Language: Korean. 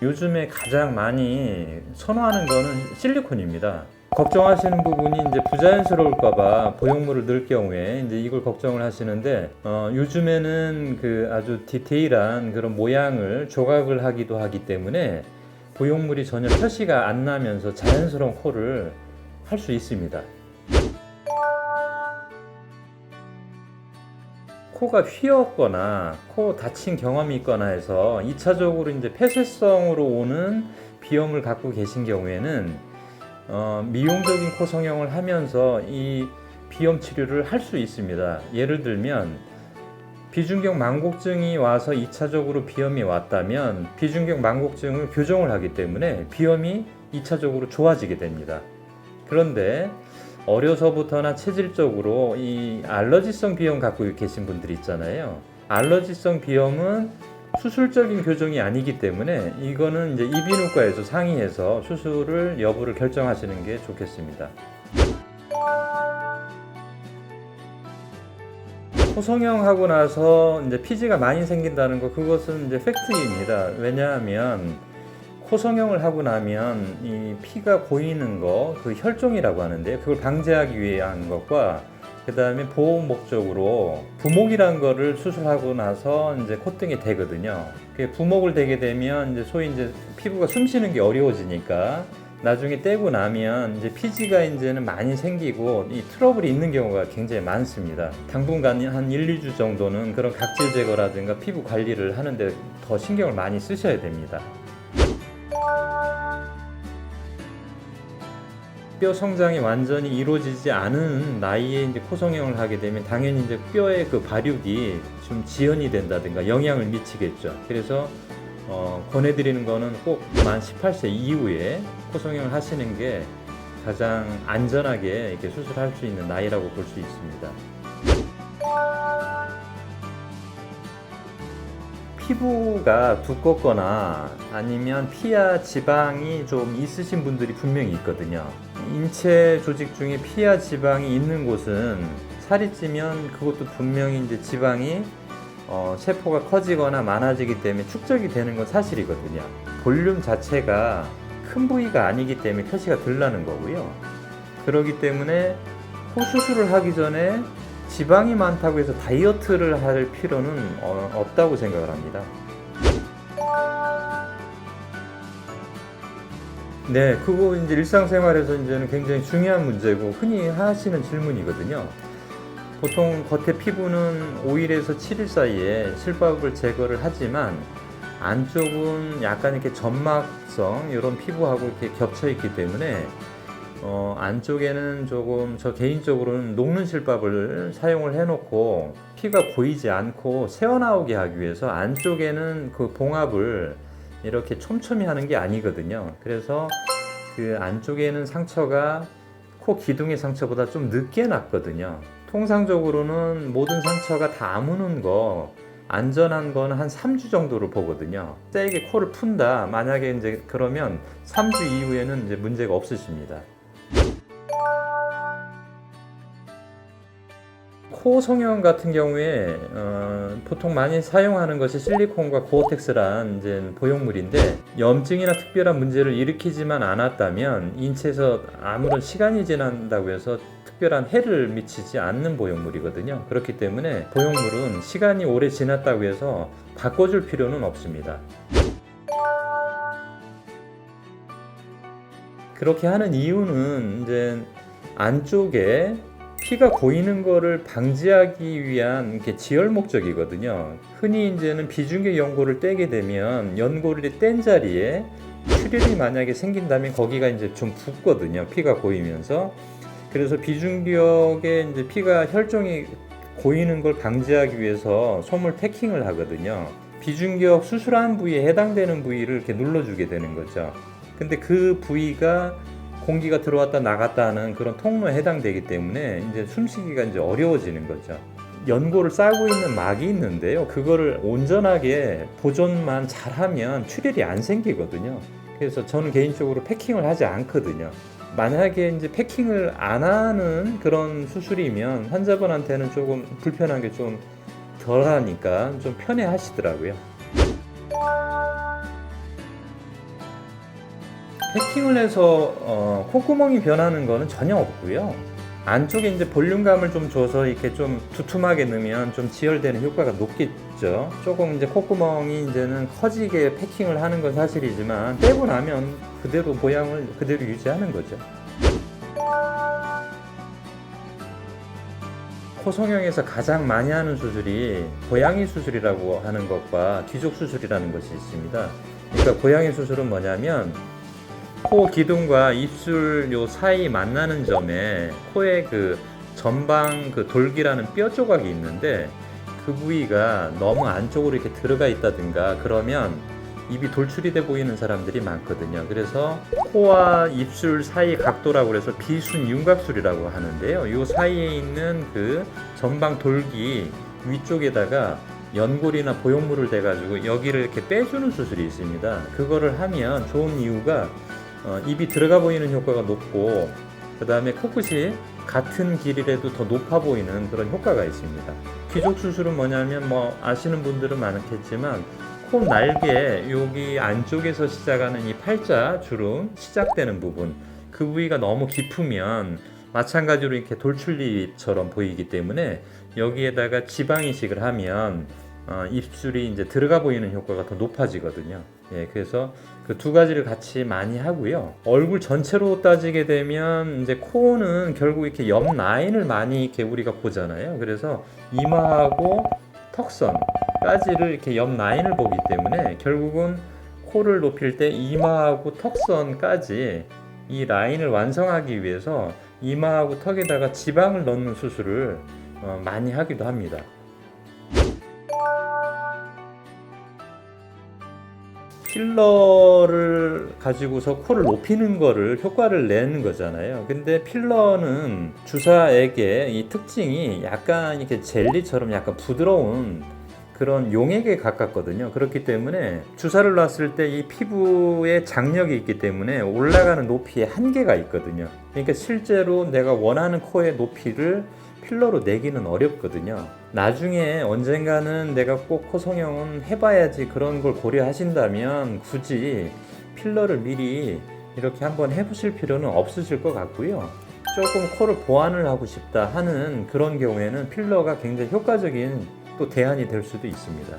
요즘에 가장 많이 선호하는 거는 실리콘입니다. 걱정하시는 부분이 이제 부자연스러울까봐 보형물을 넣을 경우에 이제 이걸 걱정을 하시는데, 요즘에는 그 아주 디테일한 그런 모양을 조각을 하기도 하기 때문에 보형물이 전혀 표시가 안 나면서 자연스러운 코를 할 수 있습니다. 코가 휘었거나 코 다친 경험이 있거나 해서 2차적으로 이제 폐쇄성으로 오는 비염을 갖고 계신 경우에는 미용적인 코 성형을 하면서 이 비염 치료를 할 수 있습니다. 예를 들면 비중격 망곡증이 와서 2차적으로 비염이 왔다면 비중격 망곡증을 교정을 하기 때문에 비염이 2차적으로 좋아지게 됩니다. 그런데 어려서부터나 체질적으로 이 알러지성 비염 갖고 계신 분들이 있잖아요. 알러지성 비염은 수술적인 교정이 아니기 때문에 이거는 이제 이비인후과에서 상의해서 수술을 여부를 결정하시는 게 좋겠습니다. 코성형하고 나서 이제 피지가 많이 생긴다는 거, 그것은 이제 팩트입니다. 왜냐하면 코성형을 하고 나면 이 피가 고이는 거, 그 혈종이라고 하는데요. 그걸 방지하기 위한 것과 그 다음에 보호 목적으로 부목이라는 거를 수술하고 나서 이제 콧등에 대거든요. 그 부목을 대게 되면 이제 소위 이제 피부가 숨 쉬는 게 어려워지니까 나중에 떼고 나면 이제 피지가 이제는 많이 생기고 이 트러블이 있는 경우가 굉장히 많습니다. 당분간 한 1, 2주 정도는 그런 각질 제거라든가 피부 관리를 하는데 더 신경을 많이 쓰셔야 됩니다. 뼈 성장이 완전히 이루어지지 않은 나이에 이제 코성형을 하게 되면 당연히 이제 뼈의 그 발육이 좀 지연이 된다든가 영향을 미치겠죠. 그래서 권해드리는 거는 꼭 만 18세 이후에 코성형을 하시는 게 가장 안전하게 이렇게 수술할 수 있는 나이라고 볼 수 있습니다. 피부가 두껍거나 아니면 피하 지방이 좀 있으신 분들이 분명히 있거든요. 인체 조직 중에 피하 지방이 있는 곳은 살이 찌면 그것도 분명히 이제 지방이 세포가 커지거나 많아지기 때문에 축적이 되는 건 사실이거든요. 볼륨 자체가 큰 부위가 아니기 때문에 표시가 덜 나는 거고요. 그렇기 때문에 코 수술을 하기 전에 지방이 많다고 해서 다이어트를 할 필요는 없다고 생각을 합니다. 네, 그거 이제 일상생활에서 이제는 굉장히 중요한 문제고 흔히 하시는 질문이거든요. 보통 겉에 피부는 5일에서 7일 사이에 실밥을 제거를 하지만 안쪽은 약간 이렇게 점막성 이런 피부하고 이렇게 겹쳐 있기 때문에 안쪽에는 조금 저 개인적으로는 녹는 실밥을 사용을 해놓고 피가 보이지 않고 새어나오게 하기 위해서 안쪽에는 그 봉합을 이렇게 촘촘히 하는 게 아니거든요. 그래서 그 안쪽에는 상처가 코 기둥의 상처보다 좀 늦게 났거든요. 통상적으로는 모든 상처가 다 아무는 거 안전한 거는 한 3주 정도를 보거든요. 세게 코를 푼다. 만약에 이제 그러면 3주 이후에는 이제 문제가 없으십니다. 코 성형 같은 경우에 보통 많이 사용하는 것이 실리콘과 고어텍스란 이제 보형물인데 염증이나 특별한 문제를 일으키지만 않았다면 인체에서 아무런 시간이 지난다고 해서 특별한 해를 미치지 않는 보형물이거든요. 그렇기 때문에 보형물은 시간이 오래 지났다고 해서 바꿔줄 필요는 없습니다. 그렇게 하는 이유는 이제 안쪽에 피가 고이는 거를 방지하기 위한 게 지혈 목적이거든요. 흔히 이제는 비중격 연골을 떼게 되면 연골을 뗀 자리에 출혈이 만약에 생긴다면 거기가 이제 좀 붓거든요. 피가 고이면서. 그래서 비중격에 이제 피가 혈종이 고이는 걸 방지하기 위해서 솜을 패킹을 하거든요. 비중격 수술한 부위에 해당되는 부위를 이렇게 눌러주게 되는 거죠. 근데 그 부위가 공기가 들어왔다 나갔다 하는 그런 통로에 해당되기 때문에 이제 숨쉬기가 이제 어려워지는 거죠. 연골을 싸고 있는 막이 있는데요. 그거를 온전하게 보존만 잘하면 출혈이 안 생기거든요. 그래서 저는 개인적으로 패킹을 하지 않거든요. 만약에 이제 패킹을 안 하는 그런 수술이면 환자분한테는 조금 불편한 게 좀 덜하니까 좀 편해 하시더라고요. 패킹을 해서 콧구멍이 변하는 거는 전혀 없고요. 안쪽에 이제 볼륨감을 좀 줘서 이렇게 좀 두툼하게 넣으면 좀 지혈되는 효과가 높겠죠. 조금 이제 콧구멍이 이제는 커지게 패킹을 하는 건 사실이지만 빼고 나면 그대로 모양을 그대로 유지하는 거죠. 코 성형에서 가장 많이 하는 수술이 고양이 수술이라고 하는 것과 귀족 수술이라는 것이 있습니다. 그러니까 고양이 수술은 뭐냐면 코 기둥과 입술 요 사이 만나는 점에 코의 그 전방 그 돌기라는 뼈 조각이 있는데 그 부위가 너무 안쪽으로 이렇게 들어가 있다든가 그러면 입이 돌출이 돼 보이는 사람들이 많거든요. 그래서 코와 입술 사이 각도라고 그래서 비순 윤곽술이라고 하는데요. 요 사이에 있는 그 전방 돌기 위쪽에다가 연골이나 보형물을 대가지고 여기를 이렇게 빼주는 수술이 있습니다. 그거를 하면 좋은 이유가 입이 들어가 보이는 효과가 높고 그 다음에 코끝이 같은 길이라도 더 높아 보이는 그런 효과가 있습니다. 귀족 수술은 뭐냐면 뭐 아시는 분들은 많겠지만 코 날개 여기 안쪽에서 시작하는 이 팔자 주름 시작되는 부분 그 부위가 너무 깊으면 마찬가지로 이렇게 돌출입처럼 보이기 때문에 여기에다가 지방 이식을 하면 입술이 이제 들어가 보이는 효과가 더 높아지거든요. 예, 그래서 그 두 가지를 같이 많이 하고요. 얼굴 전체로 따지게 되면 이제 코는 결국 이렇게 옆 라인을 많이 이렇게 우리가 보잖아요. 그래서 이마하고 턱선까지를 이렇게 옆 라인을 보기 때문에 결국은 코를 높일 때 이마하고 턱선까지 이 라인을 완성하기 위해서 이마하고 턱에다가 지방을 넣는 수술을 많이 하기도 합니다. 필러를 가지고서 코를 높이는 거를 효과를 내는 거잖아요. 근데 필러는 주사액의 이 특징이 약간 이렇게 젤리처럼 약간 부드러운 그런 용액에 가깝거든요. 그렇기 때문에 주사를 놨을 때 이 피부에 장력이 있기 때문에 올라가는 높이에 한계가 있거든요. 그러니까 실제로 내가 원하는 코의 높이를 필러로 내기는 어렵거든요. 나중에 언젠가는 내가 꼭 코 성형은 해봐야지 그런 걸 고려하신다면 굳이 필러를 미리 이렇게 한번 해보실 필요는 없으실 것 같고요. 조금 코를 보완을 하고 싶다 하는 그런 경우에는 필러가 굉장히 효과적인 또 대안이 될 수도 있습니다.